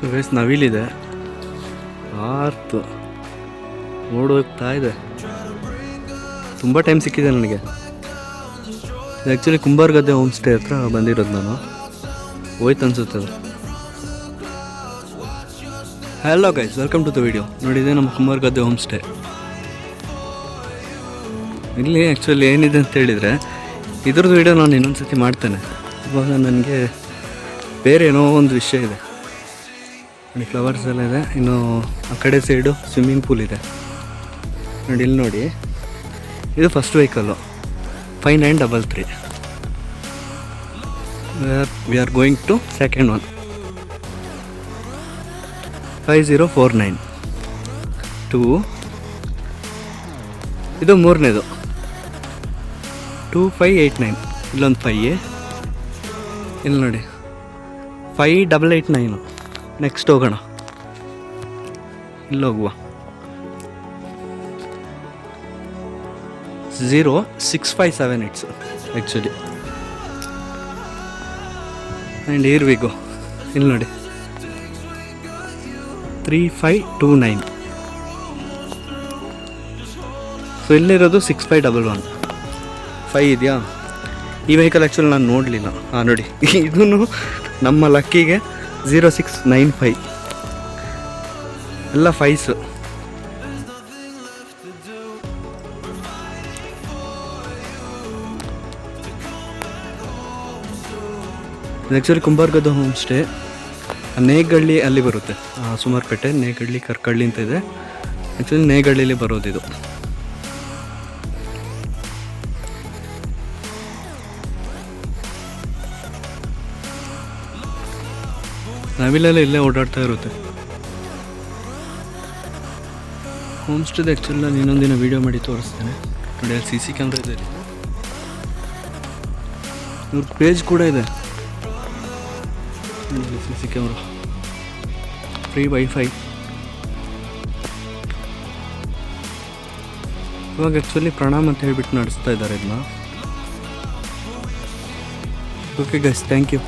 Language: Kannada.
ಸೊ ಗೈಸ್ ನವಿಲಿದೆ, ಆರ್ತು ಓಡೋಗ್ತಾ ಇದೆ. ತುಂಬ ಟೈಮ್ ಸಿಕ್ಕಿದೆ ನನಗೆ. ಆ್ಯಕ್ಚುಲಿ ಕುಂಬಾರಗದ್ದೆ ಹೋಮ್ ಸ್ಟೇ ಹತ್ರ ಬಂದಿರೋದು ನಾನು. ಹೋಯ್ತು ಅನ್ಸುತ್ತೆ ಅದು. Hello guys, welcome to the video. ನೋಡಿದೆ ನಮ್ಮ ಕುಂಬಾರಗದ್ದೆ ಹೋಮ್ ಸ್ಟೇ. ಇಲ್ಲಿ ಆ್ಯಕ್ಚುಲಿ ಏನಿದೆ ಅಂತ ಹೇಳಿದರೆ, ಇದ್ರದ್ದು ವಿಡಿಯೋ ನಾನು ಇನ್ನೊಂದು ಸತಿ ಮಾಡ್ತೇನೆ. ಇವಾಗ ನನಗೆ ಬೇರೆ ಏನೋ ಒಂದು ವಿಷಯ ಇದೆ. ನೋಡಿ, ಫ್ಲವರ್ಸ್ ಎಲ್ಲ ಇದೆ. ಇನ್ನು ಆ ಕಡೆ ಸೈಡು ಸ್ವಿಮ್ಮಿಂಗ್ ಪೂಲ್ ಇದೆ. ನೋಡಿ, ಇಲ್ಲಿ ನೋಡಿ, ಇದು first vehicle 5933. We are going to second one 5049 2. ಇದು ಮೂರನೇದು 2589. ಇಲ್ಲೊಂದು 5. ಇಲ್ಲಿ ನೋಡಿ 5889. ನೆಕ್ಸ್ಟ್ ಹೋಗೋಣ, ಇಲ್ಲಿ ಹೋಗುವ 06578 actually. And here we go. ಇಲ್ಲಿ ನೋಡಿ 3529. ಸೊ ಇಲ್ಲಿರೋದು 6511. 5 ಇದೆಯಾ? ಈ ವೆಹಿಕಲ್ ಆ್ಯಕ್ಚುಲಿ ನಾನು ನೋಡಲಿಲ್ಲ. ನೋಡಿ, ಇದೂ ನಮ್ಮ ಲಕ್ಕಿಗೆ 0695. ಎಲ್ಲ 5s. ಆ್ಯಕ್ಚುಲಿ ಕುಂಬಾರಗದ್ದೆ ಹೋಮ್ ಸ್ಟೇ ನೇಗಳ್ಳಿ ಅಲ್ಲಿ ಬರುತ್ತೆ. ಸುಮಾರುಪೇಟೆ, ನೇಗಳ್ಳಿ, ಕರ್ಕಳ್ಳಿ ಅಂತ ಇದೆ. ಆ್ಯಕ್ಚುಲಿ ನೇಗಳ್ಳಿಲಿ ಬರೋದಿದು. ನವಿಲೆಲ್ಲ ಇಲ್ಲೇ ಓಡಾಡ್ತಾ ಇರುತ್ತೆ. ಹೋಮ್ ಸ್ಟೇದು ಆ್ಯಕ್ಚುಲಿ ನಾನು ಇನ್ನೊಂದಿನ ವೀಡಿಯೋ ಮಾಡಿ ತೋರಿಸ್ತೇನೆ. ನೋಡಿ, ಅಲ್ಲಿ CC ಕ್ಯಾಮ್ರಾ ಇದೆ. ಇವ್ರ ಪೇಜ್ ಕೂಡ ಇದೆ. CC camera, free wifi. ಇವಾಗ ಆ್ಯಕ್ಚುಲಿ ಪ್ರಣಾಮ್ ಅಂತ ಹೇಳ್ಬಿಟ್ಟು ನಡೆಸ್ತಾ ಇದ್ದಾರೆ ಇದನ್ನ. Okay guys, thank you.